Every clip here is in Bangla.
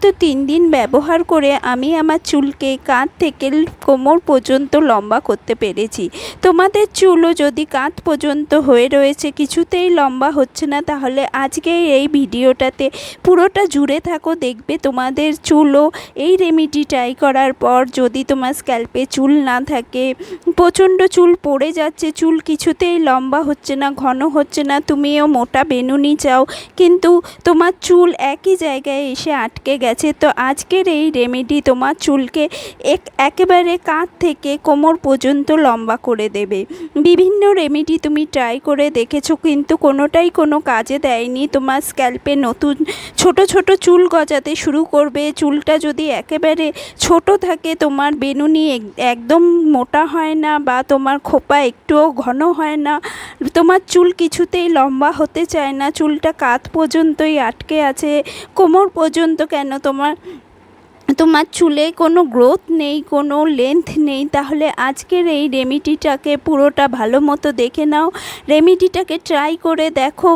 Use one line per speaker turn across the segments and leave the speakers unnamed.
তো 3 দিন ব্যবহার করে আমি আমার চুলকে কাঁধ থেকে কোমর পর্যন্ত লম্বা করতে পেরেছি। তোমাদের চুলও যদি কাঁধ পর্যন্ত হয়ে রয়েছে, কিছুতেই লম্বা হচ্ছে না, তাহলে আজকের এই ভিডিওটাতে পুরোটা জুড়ে থাকো, দেখবে তোমাদের চুলও এই রেমেডি ট্রাই করার পর, যদি তোমার স্ক্যাল্পে চুল না থাকে, প্রচণ্ড চুল পড়ে যাচ্ছে, চুল কিছুতেই লম্বা হচ্ছে না, ঘন হচ্ছে না, তুমিও মোটা বেনুনি চাও কিন্তু তোমার চুল একই জায়গায় এসে আটকে গেছে, তো আজকের এই রেমেডি তোমার চুলকে একেবারে কাঁধ থেকে কোমর পর্যন্ত লম্বা করে দেবে। বিভিন্ন রেমেডি তুমি ট্রাই করে দেখেছো কিন্তু কোনোটাই কোনো কাজে দেয়নি। তোমার স্ক্যাল্পে নতুন ছোট ছোট চুল গজাতে শুরু করবে। চুলটা যদি একেবারে ছোট থাকে, তোমার বেনুনি একদম মোটা হয় না বা তোমার খোপা একটুও ঘন হয় না, তোমার চুল কিছুতেই লম্বা হতে চায় না, চুলটা কাঁধ পর্যন্তই আটকে আছে, কোমর পর্যন্ত কেন, তোমার চুলে কোনো গ্রোথ নেই, কোনো লেন্থ নেই, তাহলে আজকের এই রেমেডিটাকে পুরোটা ভালো মতো দেখে নাও। রেমেডিটাকে ট্রাই করে দেখো।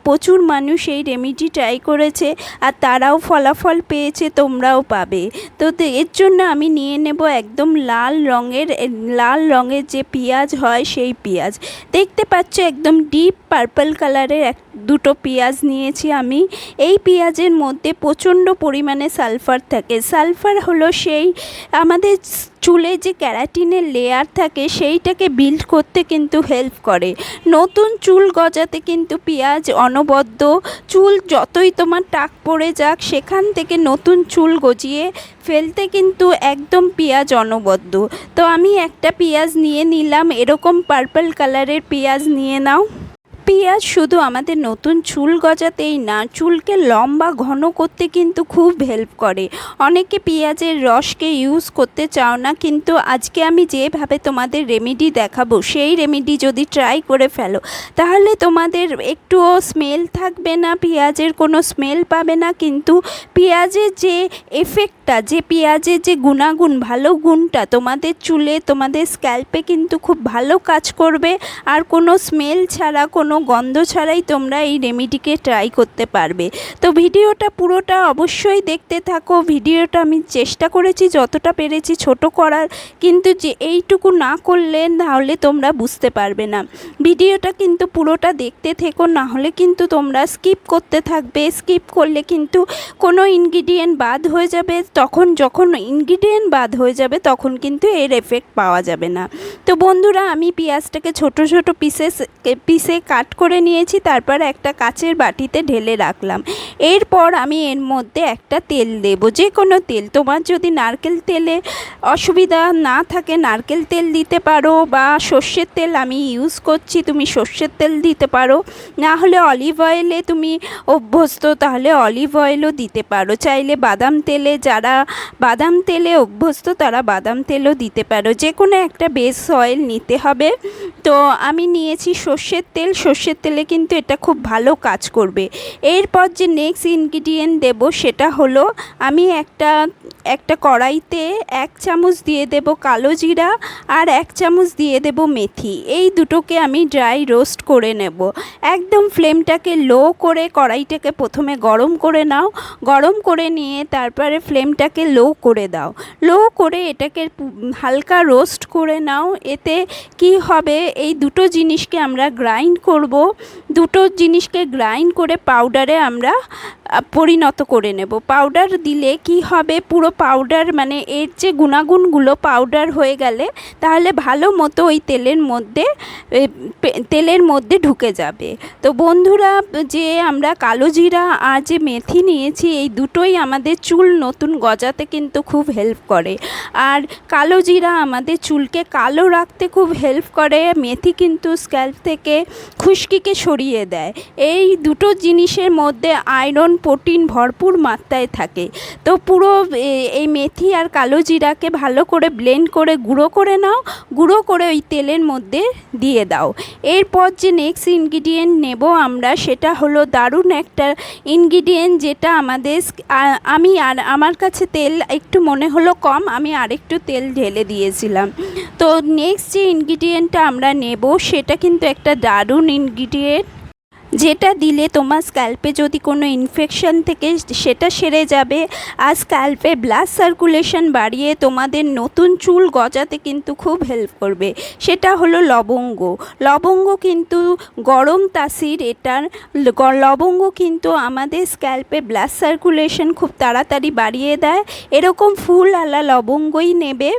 প্রচুর মানুষ এই রেমেডি ট্রাই করেছে আর তারাও ফলাফল পেয়েছে, তোমরাও পাবে। তো এর জন্য আমি নিয়ে নেব একদম লাল রঙের যে পেঁয়াজ হয় সেই পেঁয়াজ। দেখতে পাচ্ছ একদম ডিপ পার্পল কালারের দুটো পেঁয়াজ নিয়েছি আমি। এই পেঁয়াজের মধ্যে প্রচণ্ড পরিমাণে সালফার থাকে। সালফার হলো সেই আমাদের চুলে যে ক্যারাটিনের লেয়ার থাকে সেইটাকে বিল্ড করতে কিন্তু হেল্প করে। নতুন চুল গজাতে কিন্তু পেঁয়াজ অনবদ্য, চুল যতই তোমার টাক পড়ে যাক সেখান থেকে নতুন চুল গজিয়ে ফেলতে কিন্তু একদম পেঁয়াজ অনবদ্য। তো আমি একটা পেঁয়াজ নিয়ে নিলাম, এরকম পার্পল কালারের পেঁয়াজ নিয়ে নাও। পেঁয়াজ শুধু আমাদের নতুন চুল গজাতেই না, চুলকে লম্বা ঘন করতে কিন্তু খুব হেল্প করে। অনেকে পেঁয়াজের রসকে ইউজ করতে চাও না, কিন্তু আজকে আমি যেভাবে তোমাদের রেমেডি দেখাবো সেই রেমেডি যদি ট্রাই করে ফেলো, তাহলে তোমাদের একটুও স্মেল থাকবে না, পেঁয়াজের কোনো স্মেল পাবে না, কিন্তু পেঁয়াজের যে এফেক্টটা, যে পেঁয়াজের যে গুণাগুণ, ভালো গুণটা তোমাদের চুলে, তোমাদের স্ক্যাল্পে কিন্তু খুব ভালো কাজ করবে। আর কোনো স্মেল ছাড়া, কোনো গন্ধ ছাড়াই তোমরা এই রেমেডিকে ট্রাই করতে পারবে। তো ভিডিওটা পুরোটা অবশ্যই দেখতে থাকো। ভিডিওটা আমি চেষ্টা করেছি যতটা পেরেছি ছোট করার, কিন্তু যে এইটুকু না করলে তাহলে তোমরা বুঝতে পারবে না। ভিডিওটা কিন্তু পুরোটা দেখতে থেকো, না হলে কিন্তু তোমরা স্কিপ করতে থাকবে। স্কিপ করলে কিন্তু কোনো ইনগ্রিডিয়েন্ট বাদ হয়ে যাবে, যখন ইনগ্রিডিয়েন্ট বাদ হয়ে যাবে তখন কিন্তু এর এফেক্ট পাওয়া যাবে না। তো বন্ধুরা, আমি পেঁয়াজটাকে ছোট ছোট পিসে কাট করে নিয়েছি, তারপর একটা কাচের বাটিতে ঢেলে রাখলাম। এরপর আমি এর মধ্যে একটা তেল দেব, যে কোনো তেল। তোমার যদি নারকেল তেলে অসুবিধা না থাকে নারকেল তেল দিতে পারো, বা সর্ষের তেল আমি ইউজ করছি, তুমি সর্ষের তেল দিতে পারো, না হলে অলিভ অয়েলে তুমি অভ্যস্ত তাহলে অলিভ অয়েলও দিতে পারো। চাইলে বাদাম তেলে, যারা বাদাম তেলে অভ্যস্ত তারা বাদাম তেলও দিতে পারো। যে কোনো একটা বেস অয়েল নিতে হবে। তো আমি নিয়েছি সর্ষের তেল। সর্ষের তেলে কিন্তু এটা খুব ভালো কাজ করবে। এরপর যে নেক্সট ইনগ্রিডিয়েন্ট দেব সেটা হলো, আমি একটা কড়াইতে 1 চামচ দিয়ে দেব কালো জিরা আর 1 চামচ দিয়ে দেব মেথি। এই দুটোকে আমি ড্রাই রোস্ট করে নেব। একদম ফ্লেমটাকে লো করে কড়াইটাকে প্রথমে গরম করে নাও। গরম করে নিয়ে তারপরে ফ্লেমটাকে লো করে দাও। লো করে এটাকে হালকা রোস্ট করে নাও। এতে কি হবে, এই দুটো জিনিসকে আমরা গ্রাইন্ড করব। দুটো জিনিসকে গ্রাইন্ড করে পাউডারে আমরা পরিণত করে নেব। পাউডার দিলে কি হবে, পুরো পাউডার মানে এর যে গুণাগুণগুলো পাউডার হয়ে গেলে তাহলে ভালো মতো ওই তেলের মধ্যে ঢুকে যাবে। তো বন্ধুরা, যে আমরা কালো জিরা আর যে মেথি নিয়েছি, এই দুটোই আমাদের চুল নতুন গজাতে কিন্তু খুব হেল্প করে। আর কালো জিরা আমাদের চুলকে কালো রাখতে খুব হেল্প করে। মেথি কিন্তু স্ক্যাল্প থেকে খুশকিকে সরিয়ে দেয়। এই দুটো জিনিসের মধ্যে আয়রন, প্রোটিন ভরপুর মাত্রায় থাকে। তো পুরো এই মেথি আর কালো জিরাকে ভালো করে ব্লেন্ড করে গুঁড়ো করে নাও। গুঁড়ো করে ওই তেলের মধ্যে দিয়ে দাও। এরপর যে নেক্সট ইনগ্রিডিয়েন্ট নেব আমরা, সেটা হলো দারুণ একটা ইনগ্রিডিয়েন্ট, যেটা আমার কাছে তেল একটু মনে হলো কম, আমি আরেকটু তেল ঢেলে দিয়েছিলাম। তো নেক্সট যে ইনগ্রিডিয়েন্টটা আমরা নেব সেটা কিন্তু একটা দারুণ ইনগ্রিডিয়েন্ট। যেটা দিলে তোমার স্ক্যাল্পে যদি কোনো ইনফেকশন থেকে সেটা সেরে যাবে, আর স্ক্যাল্পে ব্লাড সার্কুলেশন বাড়িয়ে তোমাদের নতুন চুল গজাতে কিন্তু খুব হেল্প করবে। সেটা হলো লবঙ্গ। লবঙ্গ কিন্তু গরম তাসির, এটার লবঙ্গ কিন্তু আমাদের স্ক্যাল্পে ব্লাড সার্কুলেশন খুব তাড়াতাড়ি বাড়িয়ে দেয়। এরকম ফুল আলা লবঙ্গই নেবে।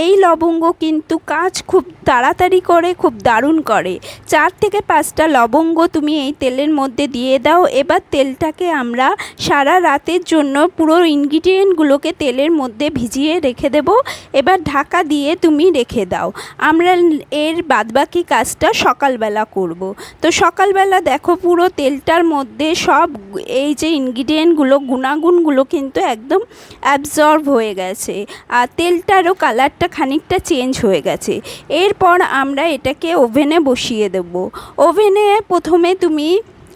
এই লবঙ্গ কিন্তু কাজ খুব তাড়াতাড়ি করে, খুব দারুণ করে। 4 থেকে 5টা লবঙ্গ তুমি এই তেলের মধ্যে দিয়ে দাও। এবার তেলটাকে আমরা সারা রাতের জন্য পুরো ইনগ্রিডিয়েন্টগুলোকে তেলের মধ্যে ভিজিয়ে রেখে দেব। এবার ঢাকা দিয়ে তুমি রেখে দাও। আমরা এর বাদবাকি কাজটা সকালবেলা করব। তো সকালবেলা দেখো পুরো তেলটার মধ্যে সব এই যে ইনগ্রিডিয়েন্টগুলো, গুণাগুণগুলো কিন্তু একদম অ্যাবজর্ব হয়ে গেছে, আর তেলটারও কালারটা খানিকটা চেঞ্জ হয়ে গেছে। এরপর আমরা এটাকে ওভেনে বসিয়ে দেব। ওভেনে প্রথমে তুমি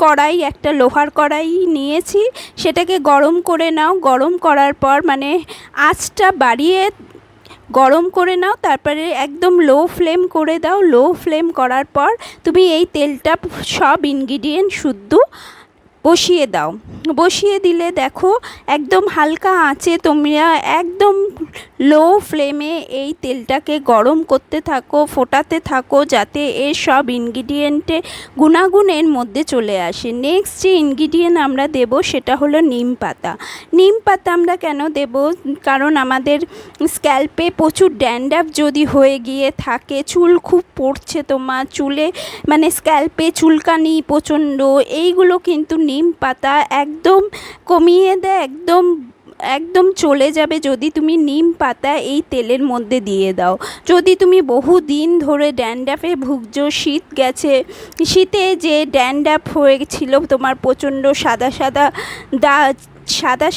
কড়াই, একটা লোহার কড়াই নিয়েছি, সেটাকে গরম করে নাও। গরম করার পর মানে আঁচটা বাড়িয়ে গরম করে নাও, তারপরে একদম লো ফ্লেম করে দাও। লো ফ্লেম করার পর তুমি এই তেলটা সব ইনগ্রিডিয়েন্ট শুদ্ধ বসিয়ে দাও। বসিয়ে দিলে দেখো একদম হালকা আঁচে তোমরা একদম লো ফ্লেমে এই তেলটাকে গরম করতে থাকো, ফোটাতে থাকো, যাতে এর সব ইনগ্রিডিয়েন্টে গুণাগুণ এর মধ্যে চলে আসে। নেক্সট যে ইনগ্রিডিয়েন্ট আমরা দেব সেটা হলো নিম পাতা। নিম পাতা আমরা কেন দেব? কারণ আমাদের স্ক্যাল্পে প্রচুর ড্যান্ড্রাফ যদি হয়ে গিয়ে থাকে, চুল খুব পড়ছে তোমার চুলে, মানে স্ক্যাল্পে চুলকানি প্রচণ্ড, এইগুলো কিন্তু নিম পাতা একদম কমিয়ে দেয়, একদম চলে যাবে যদি তুমি নিম পাতা এই তেলের মধ্যে দিয়ে দাও। যদি তুমি বহু দিন ধরে ড্যান্ড্রাফে ভুগছো, শীত গেছে, শীতে যে ড্যান্ড্রাফ হয়েছিল তোমার প্রচণ্ড সাদা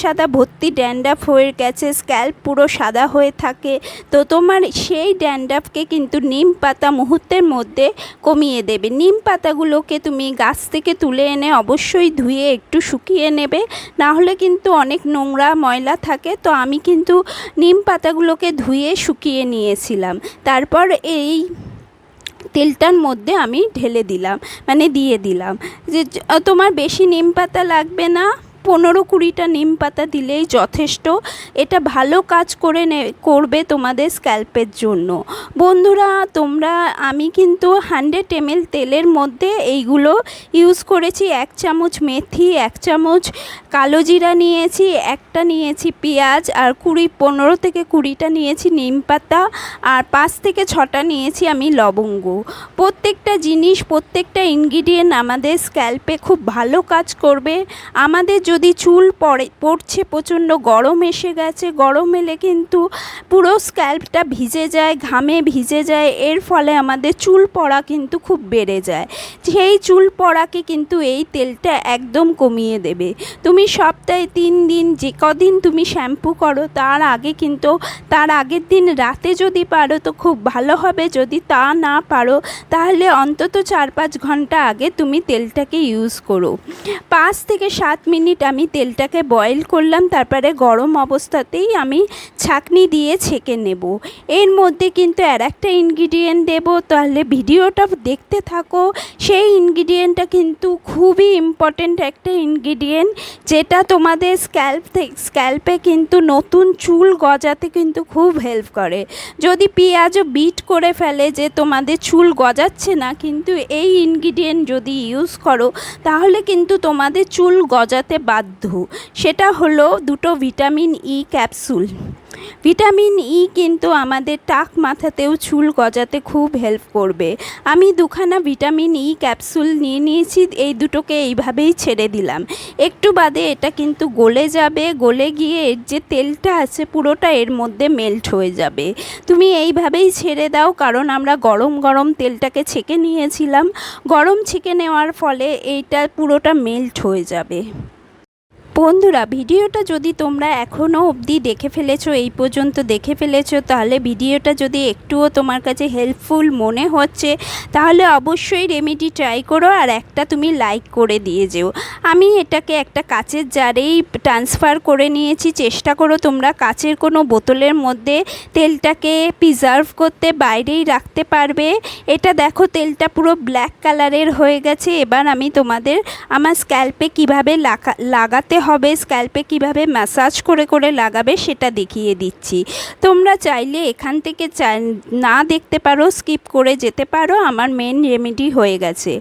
সাদা ভর্তি ড্যান্ড্রাফ হয়ে গেছে, স্ক্যাল্প পুরো সাদা হয়ে থাকে, তো তোমার সেই ড্যান্ড্রাফকে কিন্তু নিম পাতা মুহূর্তের মধ্যে কমিয়ে দেবে। নিম পাতাগুলোকে তুমি গাছ থেকে তুলে এনে অবশ্যই ধুয়ে একটু শুকিয়ে নেবে, না হলে কিন্তু অনেক নোংরা ময়লা থাকে। তো আমি কিন্তু নিম পাতাগুলোকে ধুয়ে শুকিয়ে নিয়েছিলাম। তারপর এই তেলটার মধ্যে আমি ঢেলে দিলাম, মানে দিয়ে দিলাম। যে তোমার বেশি নিম পাতা লাগবে না, 15-20টা নিম পাতা দিলেই যথেষ্ট। এটা ভালো কাজ করবে তোমাদের স্ক্যাল্পের জন্য। বন্ধুরা আমি কিন্তু 100 ml তেলের মধ্যে এইগুলো ইউজ করেছি। 1 চামচ মেথি, 1 চামচ কালো জিরা নিয়েছি, একটা নিয়েছি পেঁয়াজ, আর 15 থেকে 20টা নিয়েছি নিম পাতা, আর 5 থেকে 6টা নিয়েছি আমি লবঙ্গ। প্রত্যেকটা জিনিস, প্রত্যেকটা ইনগ্রিডিয়েন্ট আমাদের স্ক্যাল্পে খুব ভালো কাজ করবে। আমাদের যদি চুল পড়ছে, প্রচণ্ড গরম এসে গেছে, গরম এলে কিন্তু পুরো স্ক্যাল্পটা ভিজে যায়, ঘামে ভিজে যায়, এর ফলে আমাদের চুল পড়া কিন্তু খুব বেড়ে যায়। সেই চুল পড়াকে কিন্তু এই তেলটা একদম কমিয়ে দেবে। তুমি সপ্তাহে 3 দিন যে কদিন তুমি শ্যাম্পু করো, তার আগের দিন রাতে যদি পারো তো খুব ভালো হবে। যদি তা না পারো তাহলে অন্তত 4-5 ঘন্টা আগে তুমি তেলটাকে ইউজ করো। 5 থেকে 7 মিনিট আমি তেলটাকে বয়েল করলাম, তারপরে গরম অবস্থাতেই আমি ছাঁকনি দিয়ে ছেঁকে নেব। এর মধ্যে কিন্তু আর একটা ইনগ্রিডিয়েন্ট দেব, তাহলে ভিডিওটা দেখতে থাকো। সেই ইনগ্রিডিয়েন্টটা কিন্তু খুবই ইম্পর্ট্যান্ট একটা ইনগ্রিডিয়েন্ট, যেটা তোমাদের স্ক্যাল্পে কিন্তু নতুন চুল গজাতে কিন্তু খুব হেল্প করে। যদি পেঁয়াজও বিট করে ফেলে যে তোমাদের চুল গজাচ্ছে না, কিন্তু এই ইনগ্রিডিয়েন্ট যদি ইউজ করো তাহলে কিন্তু তোমাদের চুল গজাতে বাধ্য। সেটা হলো 2টো vitamin E capsule. Vitamin E কিন্তু আমাদের টাক মাথাতেও চুল গজাতে খুব হেল্প করবে। আমি 2খানা ভিটামিন ই ক্যাপসুল নিয়ে নিয়েছি, এই দুটোকে এইভাবেই ছেড়ে দিলাম। একটু বাদে এটা কিন্তু গলে যাবে, গলে গিয়ে এর যে তেলটা আছে পুরোটা এর মধ্যে মেল্ট হয়ে যাবে। তুমি এইভাবেই ছেড়ে দাও, কারণ আমরা গরম তেলটাকে ছেঁকে নিয়েছিলাম। গরম ছেঁকে নেওয়ার ফলে এইটা পুরোটা মেল্ট হয়ে যাবে। বন্ধুরা, ভিডিওটা যদি তোমরা এখনও অবধি দেখে ফেলেছো, এই পর্যন্ত দেখে ফেলেছো, তাহলে ভিডিওটা যদি একটুও তোমার কাছে হেল্পফুল মনে হচ্ছে তাহলে অবশ্যই রেমেডি ট্রাই করো আর একটা তুমি লাইক করে দিয়ে যেও। আমি এটাকে একটা কাচের জারেই ট্রান্সফার করে নিয়েছি। চেষ্টা করো তোমরা কাচের কোনো বোতলের মধ্যে তেলটাকে প্রিজার্ভ করতে, বাইরেই রাখতে পারবে। এটা দেখো তেলটা পুরো ব্ল্যাক কালারের হয়ে গেছে। এবার আমি তোমাদের আমার স্ক্যাল্পে কীভাবে লাগাতে হবে, স্ক্যাল্পে কিভাবে ম্যাসাজ করে করে লাগাবে সেটা দেখিয়ে দিচ্ছি। তোমরা চাইলে এখান থেকে না দেখতে পারো, স্কিপ করে যেতে পারো। আমার মেন রেমেডি হয়ে গেছে।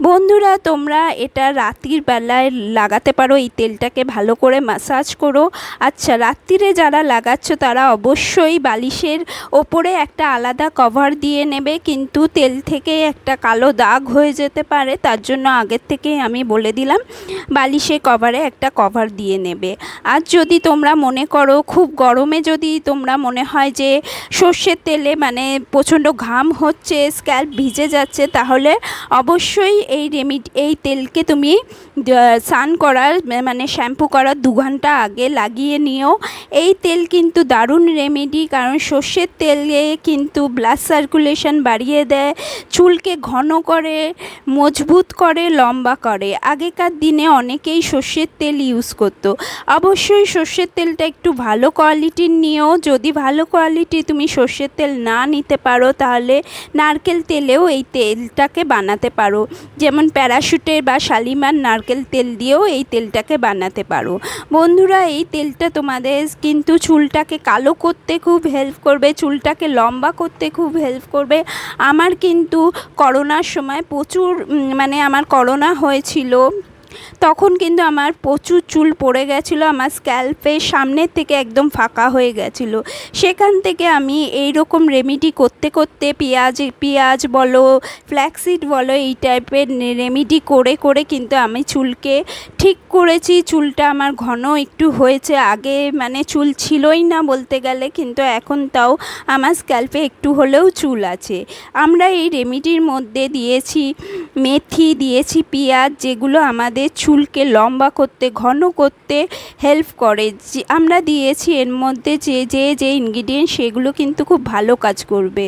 বন্ধুরা, তোমরা এটা রাত্রির বেলায় লাগাতে পারো। এই তেলটাকে ভালো করে ম্যাসাজ করো। আচ্ছা, রাত্রিরে যারা লাগাচ্ছ তারা অবশ্যই বালিশের ওপরে একটা আলাদা কভার দিয়ে নেবে, কিন্তু তেল থেকে একটা কালো দাগ হয়ে যেতে পারে, তার জন্য আগের থেকেই আমি বলে দিলাম বালিশের কভারে একটা কভার দিয়ে নেবে। আর যদি তোমরা মনে করো খুব গরমে, যদি তোমরা মনে হয় যে সর্ষের তেলে মানে প্রচণ্ড ঘাম হচ্ছে, স্ক্যাল্প ভিজে যাচ্ছে, তাহলে অবশ্যই এই তেলকে তুমি স্নান করার মানে শ্যাম্পু করার 2 ঘন্টা আগে লাগিয়ে নিও। এই তেল কিন্তু দারুণ রেমেডি, কারণ সর্ষের তেলে কিন্তু ব্লাড সার্কুলেশন বাড়িয়ে দেয়, চুলকে ঘন করে, মজবুত করে, লম্বা করে। আগেকার দিনে অনেকেই সর্ষের তেল ইউজ করতো। অবশ্যই সর্ষের তেলটা একটু ভালো কোয়ালিটির নিও। যদি ভালো কোয়ালিটি তুমি সর্ষের তেল না নিতে পারো তাহলে নারকেল তেলেও এই তেলটাকে বানাতে পারো। যেমন প্যারাশুটের বা শালিমার নারকেল তেল দিয়েও এই তেলটাকে বানাতে পারো। বন্ধুরা, এই তেলটা তোমাদের কিন্তু চুলটাকে কালো করতে খুব হেল্প করবে, চুলটাকে লম্বা করতে খুব হেল্প করবে। আমার কিন্তু করোনার সময় প্রচুর মানে আমার করোনা হয়েছিল, তখন কিন্তু আমার প্রচুর চুল পড়ে গেছিলো, আমার স্ক্যাল্পের সামনের থেকে একদম ফাঁকা হয়ে গেছিলো। সেখান থেকে আমি এই রকম রেমেডি করতে করতে পেঁয়াজ বলো, ফ্ল্যাক্সিড বলো, এই টাইপের রেমেডি করে করে কিন্তু আমি চুলকে ঠিক করেছি। চুলটা আমার ঘন একটু হয়েছে, আগে মানে চুল ছিলই না বলতে গেলে, কিন্তু এখন তাও আমার স্ক্যাল্পে একটু হলেও চুল আছে। আমরা এই রেমেডির মধ্যে দিয়েছি মেথি, দিয়েছি পেঁয়াজ, যেগুলো আমাদের চুলকে লম্বা করতে, ঘন করতে হেল্প করে। আমরা দিয়েছি এর মধ্যে যে ইনগ্রিডিয়েন্ট, সেগুলো কিন্তু খুব ভালো কাজ করবে।